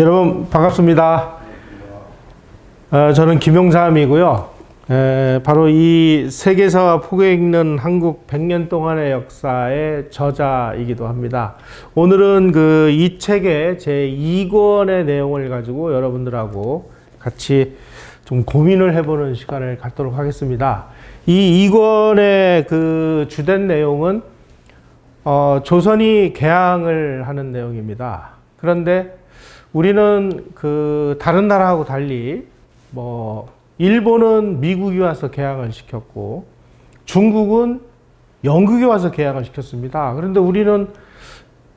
여러분 반갑습니다. 저는 김용삼이고요. 바로 이 세계사와 포교 읽는 한국 100년 동안의 역사의 저자이기도 합니다. 오늘은 이 책의 제2권의 내용을 가지고 여러분들하고 같이 좀 고민을 해보는 시간을 갖도록 하겠습니다. 이 2권의 주된 내용은 조선이 개항을 하는 내용입니다. 그런데 우리는 다른 나라하고 달리 일본은 미국이 와서 개항을 시켰고 중국은 영국이 와서 개항을 시켰습니다. 그런데 우리는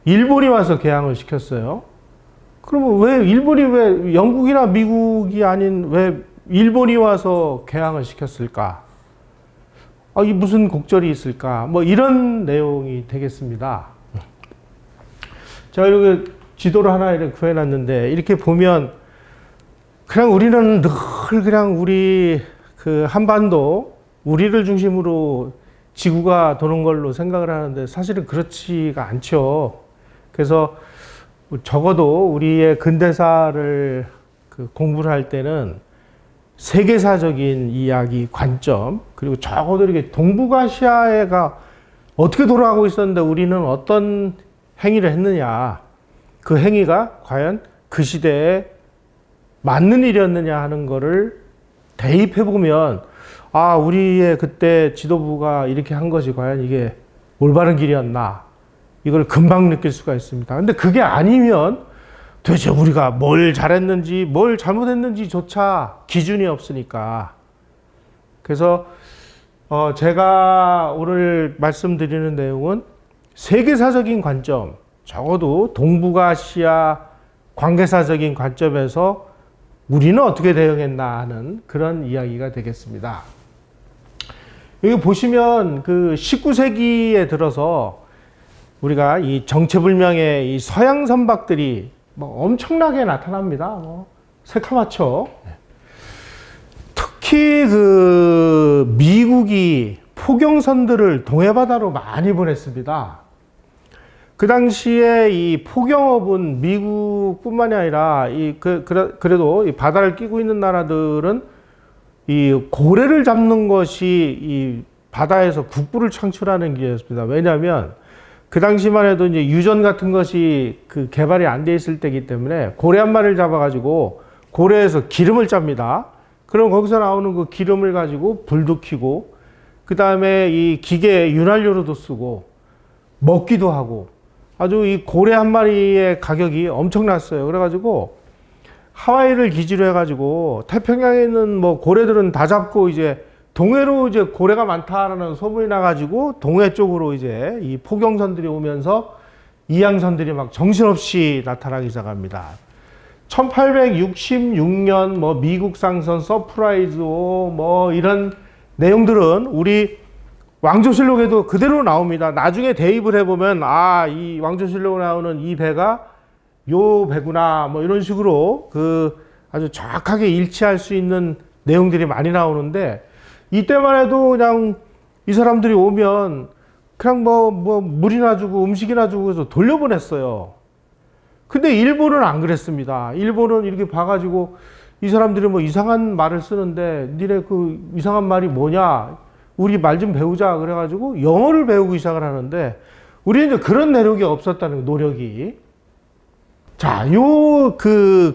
일본이 와서 개항을 시켰어요. 그러면 왜 영국이나 미국이 아닌 왜 일본이 와서 개항을 시켰을까? 이 무슨 곡절이 있을까? 이런 내용이 되겠습니다. 자, 이렇게 지도를 하나 이렇게 구해놨는데, 이렇게 보면, 그냥 우리는 늘 그냥 우리 한반도, 우리를 중심으로 지구가 도는 걸로 생각을 하는데, 사실은 그렇지가 않죠. 그래서 적어도 우리의 근대사를 공부를 할 때는 세계사적인 이야기, 관점, 그리고 적어도 이렇게 동북아시아가 어떻게 돌아가고 있었는데 우리는 어떤 행위를 했느냐, 그 행위가 과연 그 시대에 맞는 일이었느냐 하는 거를 대입해보면, 우리의 그때 지도부가 이렇게 한 것이 과연 이게 올바른 길이었나, 이걸 금방 느낄 수가 있습니다. 근데 그게 아니면 도대체 우리가 뭘 잘했는지 뭘 잘못했는지조차 기준이 없으니까. 그래서 제가 오늘 말씀드리는 내용은 세계사적인 관점, 적어도 동북아시아 관계사적인 관점에서 우리는 어떻게 대응했나 하는 그런 이야기가 되겠습니다. 여기 보시면 19세기에 들어서 우리가 이 정체불명의 이 서양 선박들이 엄청나게 나타납니다. 새카맣죠. 특히 미국이 포경선들을 동해바다로 많이 보냈습니다. 그 당시에 이 포경업은 미국뿐만이 아니라 그래도 이 바다를 끼고 있는 나라들은 이 고래를 잡는 것이 이 바다에서 국부를 창출하는 길이었습니다. 왜냐하면 그 당시만 해도 이제 유전 같은 것이 개발이 안 돼 있을 때이기 때문에 고래 한 마리를 잡아가지고 고래에서 기름을 짭니다. 그럼 거기서 나오는 그 기름을 가지고 불도 켜고, 그 다음에 이 기계 윤활유로도 쓰고 먹기도 하고, 아주 이 고래 한 마리의 가격이 엄청났어요. 그래가지고 하와이를 기지로 해가지고 태평양에 있는 고래들은 다 잡고 이제 동해로 이제 고래가 많다라는 소문이 나가지고 동해 쪽으로 이제 이 포경선들이 오면서 이양선들이 막 정신없이 나타나기 시작합니다. 1866년 미국 상선 서프라이즈 이런 내용들은 우리 왕조실록에도 그대로 나옵니다. 나중에 대입을 해보면 이 왕조실록에 나오는 이 배가 요 배구나 이런 식으로 아주 정확하게 일치할 수 있는 내용들이 많이 나오는데, 이때만 해도 그냥 이 사람들이 오면 그냥 물이나 주고 음식이나 주고 해서 돌려보냈어요. 근데 일본은 안 그랬습니다. 일본은 이렇게 봐가지고 이 사람들이 이상한 말을 쓰는데 니네 이상한 말이 뭐냐, 우리 말 좀 배우자 그래가지고 영어를 배우기 시작을 하는데, 우리는 이제 그런 내력이 없었다는 노력이. 자,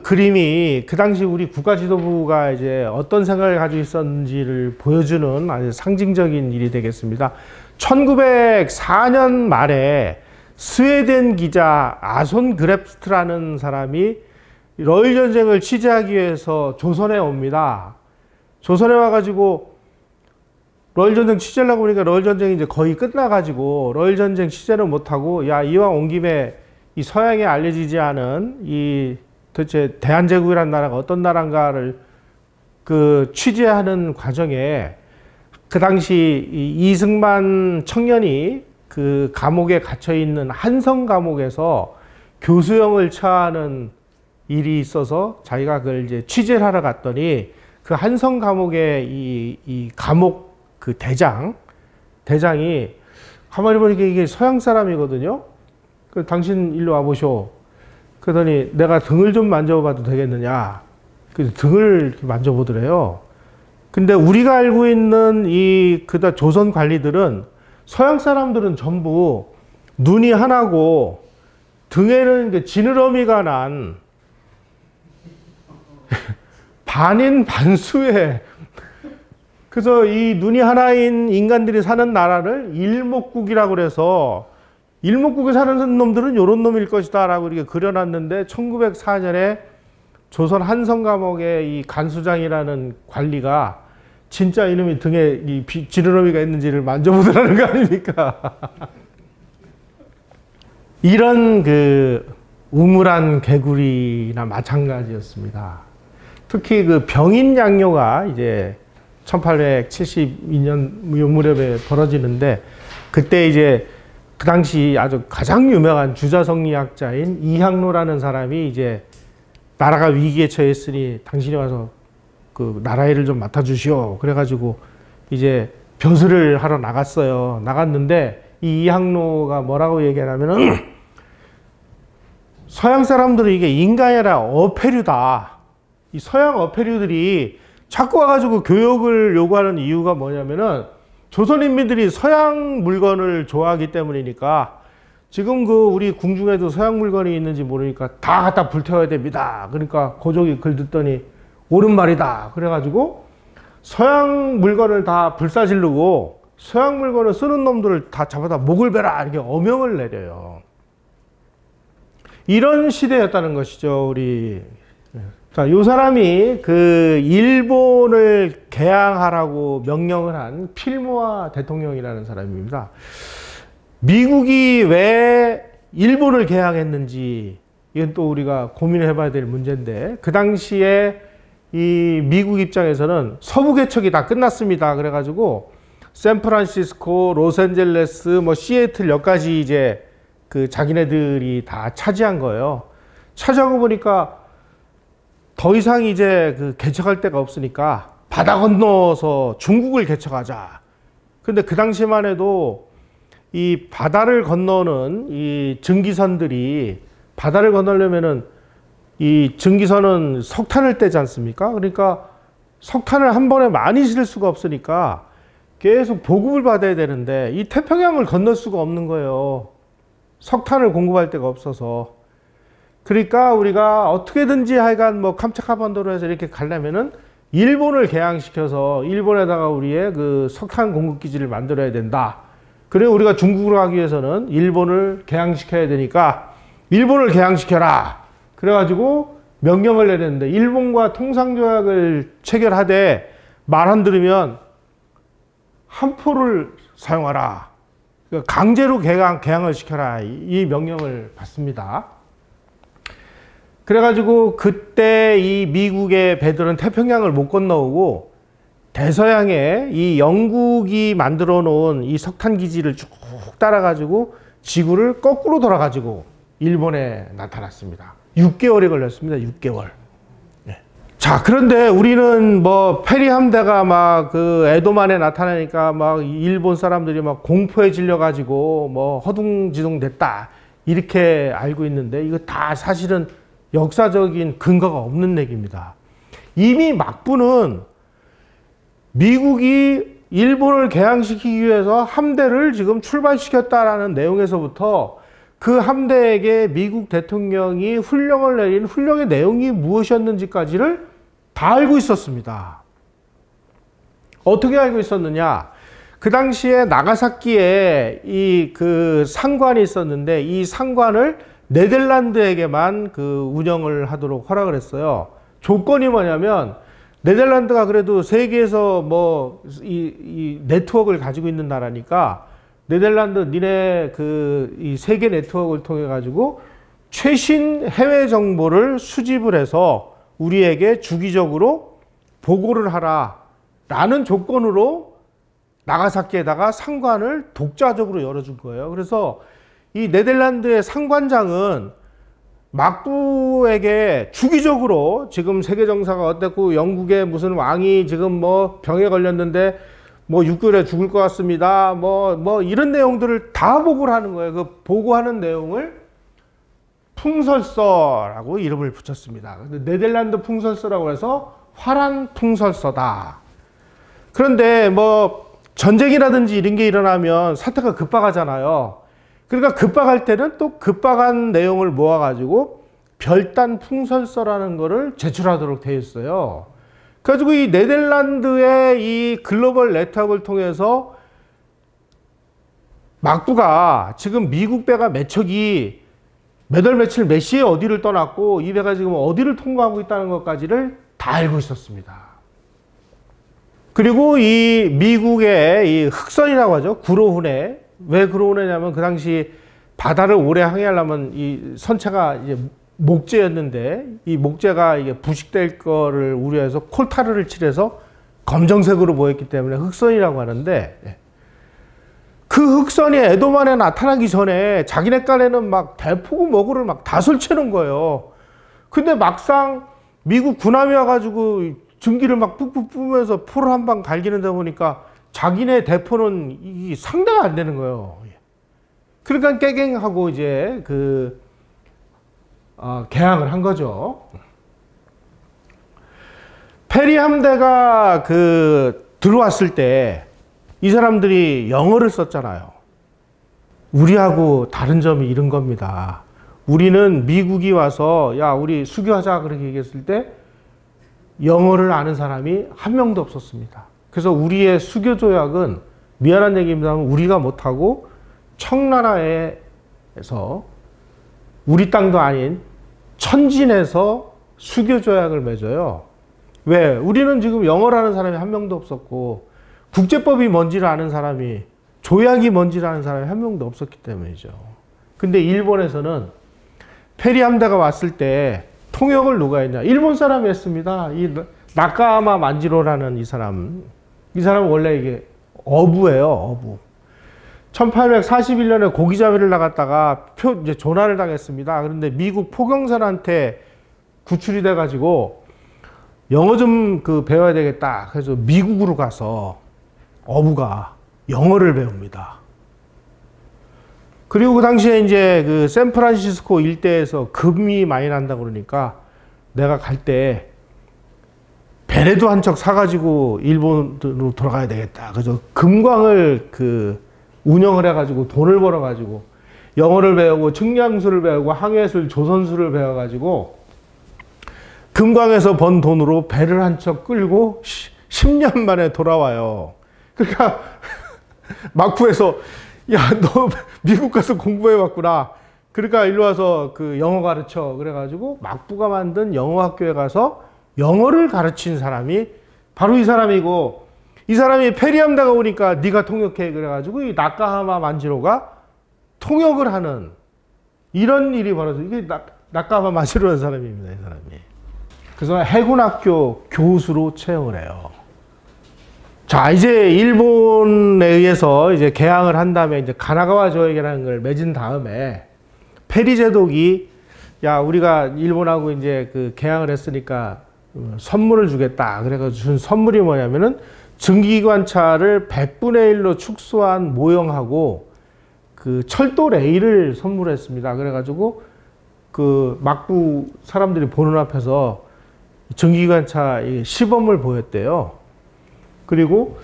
그림이 그 당시 우리 국가지도부가 이제 어떤 생각을 가지고 있었는지를 보여주는 아주 상징적인 일이 되겠습니다. 1904년 말에 스웨덴 기자 아손 그랩스트라는 사람이 러일 전쟁을 취재하기 위해서 조선에 옵니다. 조선에 와가지고 러일 전쟁 취재를 하고 보니까 러일 전쟁이 이제 거의 끝나가지고 러일 전쟁 취재를 못하고, 이왕 온 김에 이 서양에 알려지지 않은 도대체 대한제국이라는 나라가 어떤 나라인가를 취재하는 과정에 그 당시 이승만 청년이 감옥에 갇혀 있는 한성 감옥에서 교수형을 처하는 일이 있어서 자기가 그걸 이제 취재를 하러 갔더니 그 한성 감옥의 이 감옥 대장이 가만히 보니까 이게 서양 사람이거든요. 당신 일로 와보쇼. 그러더니 내가 등을 좀 만져봐도 되겠느냐. 그래서 등을 이렇게 만져보더래요. 근데 우리가 알고 있는 그다 조선 관리들은 서양 사람들은 전부 눈이 하나고 등에는 지느러미가 난 반인 반수의, 그래서 이 눈이 하나인 인간들이 사는 나라를 일목국이라고 그래서 일목국에 사는 놈들은 이런 놈일 것이다 라고 이렇게 그려놨는데 1904년에 조선 한성감옥의 이 간수장이라는 관리가 진짜 이놈이 등에 이 지느러미가 있는지를 만져보더라는 거 아닙니까? 이런 그 우물안 개구리나 마찬가지였습니다. 특히 그 병인 양요가 이제 1872년 무렵에 벌어지는데, 그때 이제 그 당시 아주 가장 유명한 주자성리학자인 이항로라는 사람이 이제 나라가 위기에 처했으니 당신이 와서 그 나라 일을 좀 맡아주시오. 그래가지고 이제 벼슬을 하러 나갔어요. 나갔는데 이 이항로가 뭐라고 얘기하냐면은 서양 사람들은 이게 인간이 아니라 어패류다. 이 서양 어패류들이 자꾸 와가지고 교육을 요구하는 이유가 뭐냐면은 조선인민들이 서양 물건을 좋아하기 때문이니까, 지금 그 우리 궁중에도 서양 물건이 있는지 모르니까 다 갖다 불태워야 됩니다. 그러니까 고종이 글 듣더니 옳은 말이다. 그래가지고 서양 물건을 다 불사지르고 서양 물건을 쓰는 놈들을 다 잡아다 목을 베라 이렇게 어명을 내려요. 이런 시대였다는 것이죠, 우리. 자, 요 사람이 그 일본을 개항하라고 명령을 한 필모아 대통령이라는 사람입니다. 미국이 왜 일본을 개항했는지 이건 또 우리가 고민해 봐야 될 문제인데, 그 당시에 이 미국 입장에서는 서부 개척이 다 끝났습니다. 그래가지고 샌프란시스코, 로스앤젤레스, 뭐 시애틀 여기까지 이제 그 자기네들이 다 차지한 거예요. 차지하고 보니까 더 이상 이제 그 개척할 데가 없으니까 바다 건너서 중국을 개척하자. 근데 그 당시만 해도 이 바다를 건너는 이 증기선들이, 바다를 건너려면은 이 증기선은 석탄을 떼지 않습니까? 그러니까 석탄을 한 번에 많이 실을 수가 없으니까 계속 보급을 받아야 되는데 이 태평양을 건널 수가 없는 거예요. 석탄을 공급할 데가 없어서. 그러니까 우리가 어떻게든지 하여간 뭐 캄차카반도로 해서 이렇게 가려면은 일본을 개항시켜서 일본에다가 우리의 그 석탄 공급 기지를 만들어야 된다. 그래 우리가 중국으로 가기 위해서는 일본을 개항시켜야 되니까 일본을 개항시켜라. 그래가지고 명령을 내렸는데, 일본과 통상조약을 체결하되 말 안 들으면 함포를 사용하라. 그러니까 강제로 개항을 시켜라. 이 명령을 받습니다. 그래가지고 그때 이 미국의 배들은 태평양을 못 건너오고 대서양에 이 영국이 만들어 놓은 이 석탄 기지를 쭉 따라가지고 지구를 거꾸로 돌아가지고 일본에 나타났습니다. 6개월이 걸렸습니다. 6개월. 네. 자, 그런데 우리는 뭐 페리 함대가 막 그 에도만에 나타나니까 막 일본 사람들이 막 공포에 질려가지고 뭐 허둥지둥 됐다 이렇게 알고 있는데, 이거 다 사실은 역사적인 근거가 없는 얘기입니다. 이미 막부는 미국이 일본을 개항시키기 위해서 함대를 지금 출발시켰다라는 내용에서부터 그 함대에게 미국 대통령이 훈령을 내린 훈령의 내용이 무엇이었는지까지를 다 알고 있었습니다. 어떻게 알고 있었느냐? 그 당시에 나가사키에 이 그 상관이 있었는데 이 상관을 네덜란드에게만 그 운영을 하도록 허락을 했어요. 조건이 뭐냐면 네덜란드가 그래도 세계에서 뭐 이 네트워크를 가지고 있는 나라니까 네덜란드 니네 그 이 세계 네트워크를 통해 가지고 최신 해외 정보를 수집을 해서 우리에게 주기적으로 보고를 하라 라는 조건으로 나가사키에다가 상관을 독자적으로 열어준 거예요. 그래서 이 네덜란드의 상관장은 막부에게 주기적으로 지금 세계 정사가 어땠고 영국의 무슨 왕이 지금 뭐 병에 걸렸는데 뭐 6개월에 죽을 것 같습니다. 뭐 이런 내용들을 다 보고를 하는 거예요. 그 보고하는 내용을 풍설서라고 이름을 붙였습니다. 네덜란드 풍설서라고 해서 화란 풍설서다. 그런데 뭐 전쟁이라든지 이런 게 일어나면 사태가 급박하잖아요. 그러니까 급박할 때는 또 급박한 내용을 모아가지고 별단 풍설서라는 거를 제출하도록 되어 있어요. 그래가지고 이 네덜란드의 이 글로벌 네트워크를 통해서 막부가 지금 미국 배가 몇 척이 몇 월 며칠 몇 시에 어디를 떠났고 이 배가 지금 어디를 통과하고 있다는 것까지를 다 알고 있었습니다. 그리고 이 미국의 이 흑선이라고 하죠. 구로훈해. 왜 구로훈해냐면 그 당시 바다를 오래 항해하려면 이 선체가 이제 목재였는데 이 목재가 이게 부식될 거를 우려해서 콜타르를 칠해서 검정색으로 보였기 때문에 흑선이라고 하는데, 그 흑선이 에도만에 나타나기 전에 자기네 깐에는 막 대포구 뭐구를 막 다 설치해놓은 거예요. 근데 막상 미국 군함이 와가지고 증기를 막 푹푹 뿜으면서 포를 한 방 갈기는데 보니까 자기네 대포는 이 상대가 안 되는 거예요. 그러니까 깨갱하고 이제 개항을 한 거죠. 페리 함대가 들어왔을 때 이 사람들이 영어를 썼잖아요. 우리하고 다른 점이 이런 겁니다. 우리는 미국이 와서 야 우리 수교하자 그렇게 얘기했을 때 영어를 아는 사람이 한 명도 없었습니다. 그래서 우리의 수교 조약은 미안한 얘기입니다만 우리가 못하고 청나라에서 우리 땅도 아닌 천진에서 수교 조약을 맺어요. 왜? 우리는 지금 영어를 아는 사람이 한 명도 없었고 국제법이 뭔지를 아는 사람이, 조약이 뭔지를 아는 사람이 한 명도 없었기 때문이죠. 근데 일본에서는 페리 함대가 왔을 때 통역을 누가 했냐? 일본 사람이 했습니다. 이 나카야마 만지로라는 이 사람. 이 사람은 원래 이게 어부예요, 어부. 1841년에 고기잡이를 나갔다가 이제 조난을 당했습니다. 그런데 미국 포경선한테 구출이 돼가지고 영어 좀 배워야 되겠다. 그래서 미국으로 가서 어부가 영어를 배웁니다. 그리고 그 당시에 이제 샌프란시스코 일대에서 금이 많이 난다 그러니까 내가 갈 때 배라도 한 척 사가지고 일본으로 돌아가야 되겠다. 그래서 금광을 운영을 해가지고 돈을 벌어가지고 영어를 배우고 측량수를 배우고 항해술, 조선술을 배워가지고 금광에서 번 돈으로 배를 한 척 끌고 10년 만에 돌아와요. 그러니까 막부에서 야, 너 미국 가서 공부해왔구나. 그러니까 일로 와서 영어 가르쳐. 그래가지고 막부가 만든 영어학교에 가서 영어를 가르친 사람이 바로 이 사람이고, 이 사람이 페리 함대가 오니까 네가 통역해. 그래가지고 이 나카야마 만지로가 통역을 하는 이런 일이 벌어져. 이게 나카야마 만지로라는 사람입니다. 이 사람이. 그래서 해군학교 교수로 채용을 해요. 자, 이제 일본에 의해서 이제 개항을 한 다음에 이제 가나가와 조약이라는 걸 맺은 다음에 페리 제독이 야, 우리가 일본하고 이제 개항을 했으니까 선물을 주겠다. 그래가지고 준 선물이 뭐냐면은 증기관차를 100분의 1로 축소한 모형하고 철도 레일을 선물했습니다. 그래가지고 막부 사람들이 보는 앞에서 증기관차 시범을 보였대요. 그리고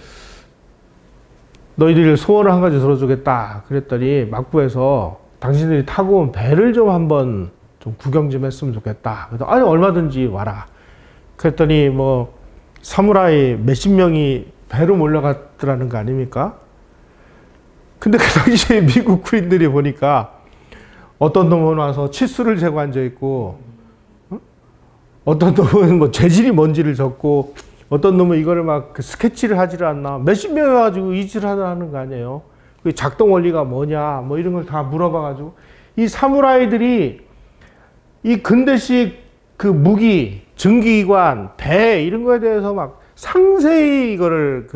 너희들이 소원을 한 가지 들어주겠다. 그랬더니 막부에서 당신들이 타고 온 배를 좀 한번 좀 구경 좀 했으면 좋겠다. 그래서 아니 얼마든지 와라. 그랬더니 뭐 사무라이 몇십 명이 배로 몰려갔더라는 거 아닙니까? 근데 그 당시에 미국 군인들이 보니까 어떤 놈은 와서 치수를 재고 앉아 있고, 어떤 놈은 뭐 재질이 뭔지를 적고, 어떤 놈은 이거를 막 스케치를 하지를 않나. 몇십 명이 와가지고 이 짓을 하는 거 아니에요. 그 작동 원리가 뭐냐, 뭐 이런 걸 다 물어봐가지고 이 사무라이들이 이 근대식 무기, 증기기관, 배 이런 거에 대해서 막 상세히 이거를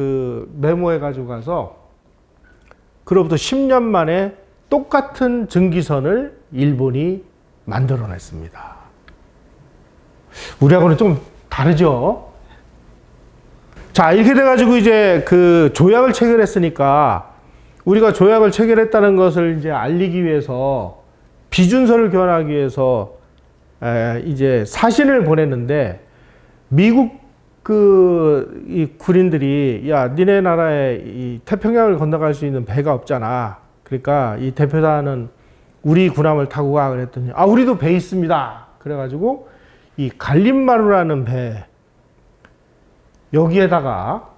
메모해가지고 가서 그로부터 10년 만에 똑같은 증기선을 일본이 만들어냈습니다. 우리하고는 좀 다르죠. 자, 이렇게 돼가지고 이제 조약을 체결했으니까 우리가 조약을 체결했다는 것을 이제 알리기 위해서 비준서를 교환하기 위해서 이제 사신을 보냈는데 미국 이 군인들이 야 니네 나라에 이 태평양을 건너갈 수 있는 배가 없잖아. 그러니까 이 대표단은 우리 군함을 타고 가 그랬더니 아 우리도 배 있습니다. 그래가지고 이 갈림마루라는 배 여기에다가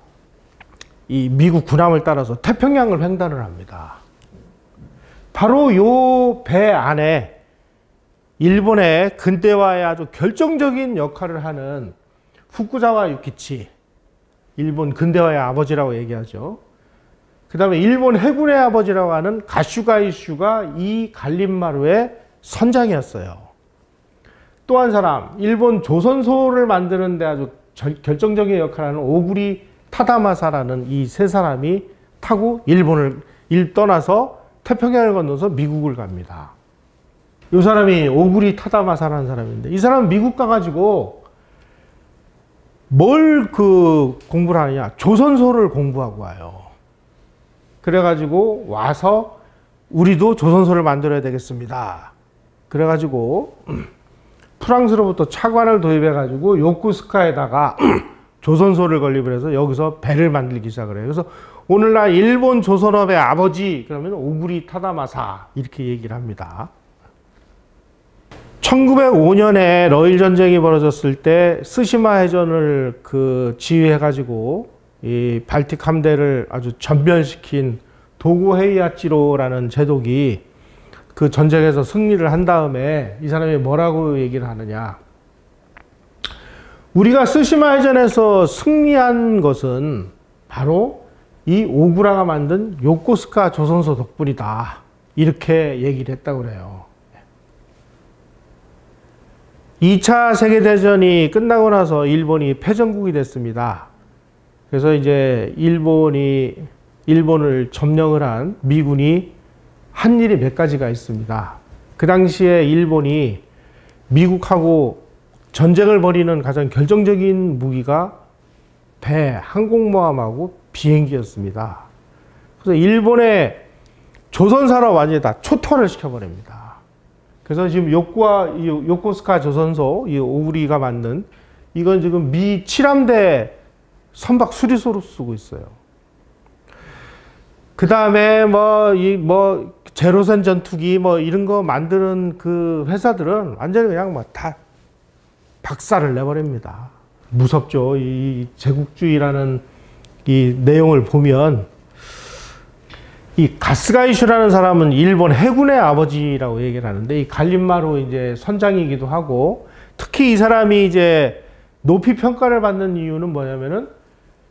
이 미국 군함을 따라서 태평양을 횡단을 합니다. 바로 요 배 안에 일본의 근대화에 아주 결정적인 역할을 하는 후쿠자와 유키치, 일본 근대화의 아버지라고 얘기하죠. 그 다음에 일본 해군의 아버지라고 하는 가슈가 이슈가 이 갈림마루의 선장이었어요. 또 한 사람, 일본 조선소를 만드는 데 아주 결정적인 역할을 하는 오구리 타다마사라는 이 세 사람이 타고 일본을 떠나서 태평양을 건너서 미국을 갑니다. 이 사람이 오구리 타다마사라는 사람인데 이 사람은 미국 가가지고 뭘 공부를 하느냐? 조선소를 공부하고 와요. 그래가지고 와서 우리도 조선소를 만들어야 되겠습니다. 그래가지고 프랑스로부터 차관을 도입해가지고 요코스카에다가 조선소를 건립을 해서 여기서 배를 만들기 시작을 해요. 그래서 오늘날 일본 조선업의 아버지 그러면 오구리 타다마사 이렇게 얘기를 합니다. 1905년에 러일 전쟁이 벌어졌을 때 스시마 해전을 지휘해가지고 이 발틱 함대를 아주 전멸시킨 도고 헤이아치로라는 제독이 그 전쟁에서 승리를 한 다음에 이 사람이 뭐라고 얘기를 하느냐? 우리가 스시마 해전에서 승리한 것은 바로 이 오구라가 만든 요코스카 조선소 덕분이다. 이렇게 얘기를 했다고 그래요. 2차 세계대전이 끝나고 나서 일본이 패전국이 됐습니다. 그래서 이제 일본을 점령을 한 미군이 한 일이 몇 가지가 있습니다. 그 당시에 일본이 미국하고 전쟁을 벌이는 가장 결정적인 무기가 배, 항공모함하고 비행기였습니다. 그래서 일본의 조선산업 완전히 다 초토화를 시켜버립니다. 그래서 지금 요코스카 조선소, 이 오구리가 만든 이건 지금 미 7함대 선박 수리소로 쓰고 있어요. 그 다음에 제로센 전투기 이런 거 만드는 그 회사들은 완전히 그냥 다 박살을 내버립니다. 무섭죠. 이 제국주의라는 이 내용을 보면 이 가스가이슈라는 사람은 일본 해군의 아버지라고 얘기를 하는데 이 갈림마루 이제 선장이기도 하고 특히 이 사람이 이제 높이 평가를 받는 이유는 뭐냐면은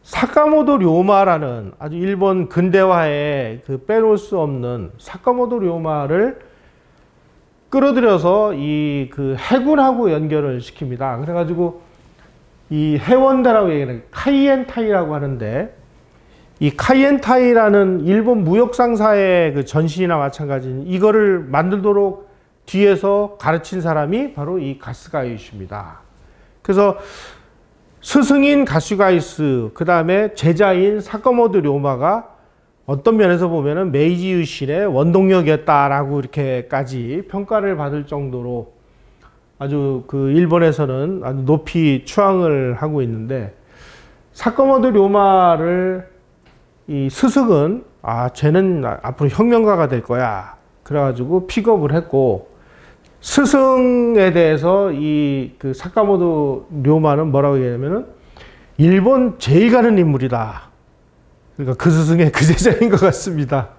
사카모토 료마라는 아주 일본 근대화에 빼놓을 수 없는 사카모토 료마를 끌어들여서 이 해군하고 연결을 시킵니다. 그래가지고 이 해원대라고 얘기하는 카이엔타이라고 하는데 이 카이엔타이라는 일본 무역상사의 전신이나 마찬가지인 이거를 만들도록 뒤에서 가르친 사람이 바로 이 가스가이슈입니다. 그래서 스승인 가스가이스, 그 다음에 제자인 사카모토 료마가 어떤 면에서 보면은 메이지 유신의 원동력이었다라고 이렇게까지 평가를 받을 정도로 아주 일본에서는 아주 높이 추앙을 하고 있는데 사카모토 료마를 이 스승은 쟤는 앞으로 혁명가가 될 거야. 그래가지고 픽업을 했고 스승에 대해서 사카모토 료마는 뭐라고 얘기하냐면은 일본 제일 가는 인물이다. 그러니까 그 스승의 그 제자인 것 같습니다.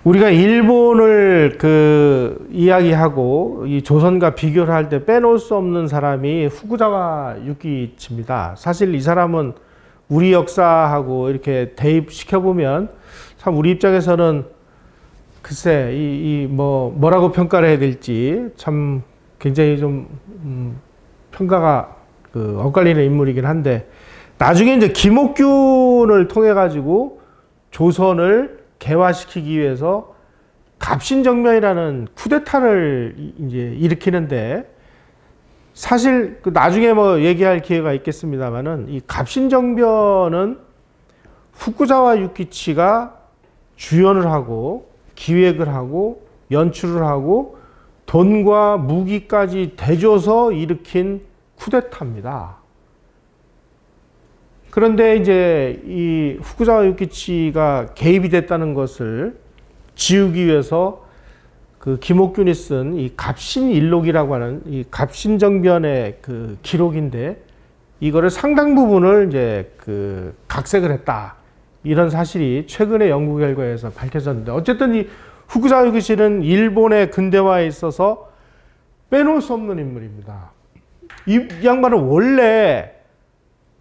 우리가 일본을 이야기하고 이 조선과 비교를 할 때 빼놓을 수 없는 사람이 후쿠자와 유키치입니다. 사실 이 사람은 우리 역사하고 이렇게 대입시켜보면 참 우리 입장에서는 글쎄 뭐라고 평가를 해야 될지 참 굉장히 좀 평가가 엇갈리는 인물이긴 한데 나중에 이제 김옥균을 통해 가지고 조선을 개화시키기 위해서 갑신정변이라는 쿠데타를 이제 일으키는데 사실 나중에 얘기할 기회가 있겠습니다만은 이 갑신정변은 후쿠자와 유키치가 주연을 하고 기획을 하고 연출을 하고 돈과 무기까지 대줘서 일으킨 쿠데타입니다. 그런데 이제 이 후쿠자와 유키치가 개입이 됐다는 것을 지우기 위해서 그 김옥균이 쓴 이 갑신일록이라고 하는 이 갑신정변의 그 기록인데, 이거를 상당 부분을 이제 그 각색을 했다, 이런 사실이 최근의 연구 결과에서 밝혀졌는데, 어쨌든 이 후쿠자와 유키치는 일본의 근대화에 있어서 빼놓을 수 없는 인물입니다. 이 양반은 원래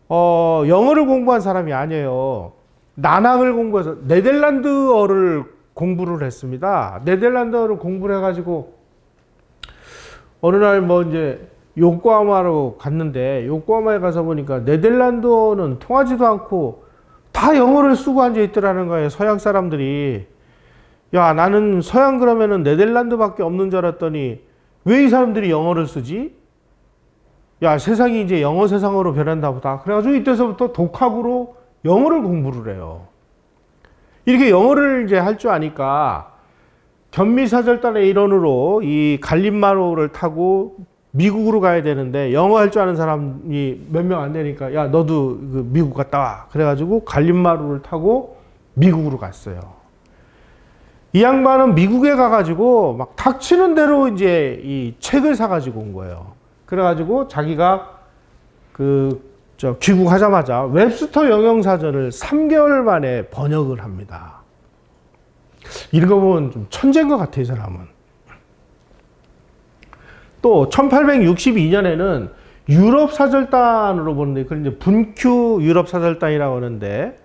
영어를 공부한 사람이 아니에요. 난항을 공부해서 네덜란드어를 공부를 했습니다. 네덜란드어를 공부를 해가지고 어느 날 뭐 이제 요코하마로 갔는데, 요코하마에 가서 보니까 네덜란드어는 통하지도 않고 다 영어를 쓰고 앉아 있더라는 거예요. 서양 사람들이. 야, 나는 서양 그러면은 네덜란드밖에 없는 줄 알았더니 왜 이 사람들이 영어를 쓰지? 야, 세상이 이제 영어 세상으로 변한다 보다. 그래가지고 이때서부터 독학으로 영어를 공부를 해요. 이렇게 영어를 이제 할 줄 아니까 견미사절단의 일원으로 이 갈림마루를 타고 미국으로 가야 되는데, 영어 할 줄 아는 사람이 몇 명 안 되니까, 야, 너도 그 미국 갔다 와. 그래가지고 갈림마루를 타고 미국으로 갔어요. 이 양반은 미국에 가가지고 막 닥치는 대로 이제 이 책을 사가지고 온 거예요. 그래가지고 자기가 귀국하자마자 웹스터 영영사전을 3개월 만에 번역을 합니다. 이런 거 보면 좀 천재인 것 같아요, 이 사람은. 또 1862년에는 유럽사절단으로 보는데, 그걸 이제 분큐 유럽사절단이라고 하는데,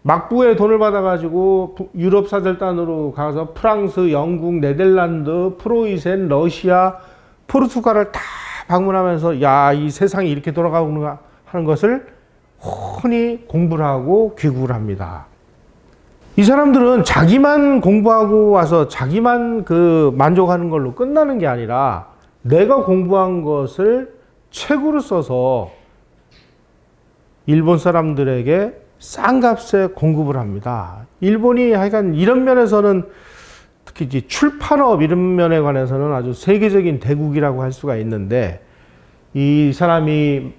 막부에 돈을 받아가지고 유럽사절단으로 가서 프랑스, 영국, 네덜란드, 프로이센, 러시아, 포르투갈을 다 방문하면서, 야, 이 세상이 이렇게 돌아가는가 하는 것을 혼히 공부를 하고 귀국을 합니다. 이 사람들은 자기만 공부하고 와서 자기만 그 만족하는 걸로 끝나는 게 아니라, 내가 공부한 것을 책으로 써서 일본 사람들에게 싼 값에 공급을 합니다. 일본이 하여간 이런 면에서는, 특히 이제 출판업 이런 면에 관해서는 아주 세계적인 대국이라고 할 수가 있는데, 이 사람이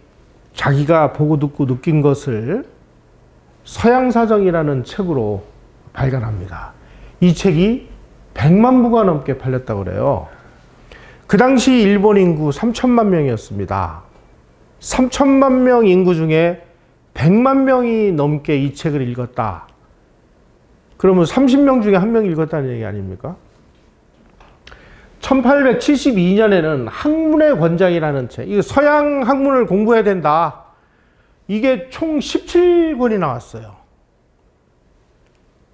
자기가 보고 듣고 느낀 것을 서양사정이라는 책으로 발간합니다. 이 책이 100만 부가 넘게 팔렸다고 그래요. 그 당시 일본 인구 3천만 명이었습니다. 3천만 명 인구 중에 100만 명이 넘게 이 책을 읽었다. 그러면 30명 중에 1명 읽었다는 얘기 아닙니까? 1872년에는 학문의 권장이라는 책, 이거 서양 학문을 공부해야 된다. 이게 총 17권이 나왔어요.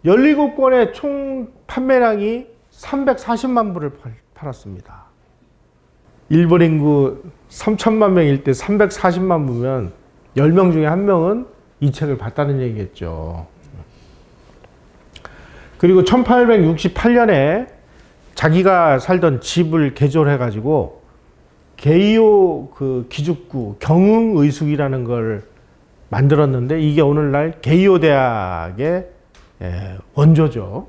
17권의 총 판매량이 340만 부를 팔았습니다. 일본 인구 3천만 명일 때 340만 부면 10명 중에 1명은 이 책을 봤다는 얘기겠죠. 그리고 1868년에 자기가 살던 집을 개조해가지고 게이오 그 기죽구 경흥의숙이라는 걸 만들었는데, 이게 오늘날 게이오 대학의 원조죠.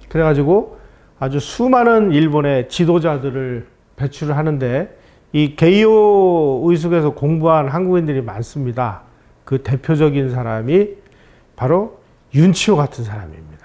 그래가지고 아주 수많은 일본의 지도자들을 배출을 하는데, 이 게이오 의숙에서 공부한 한국인들이 많습니다. 그 대표적인 사람이 바로 윤치호 같은 사람입니다.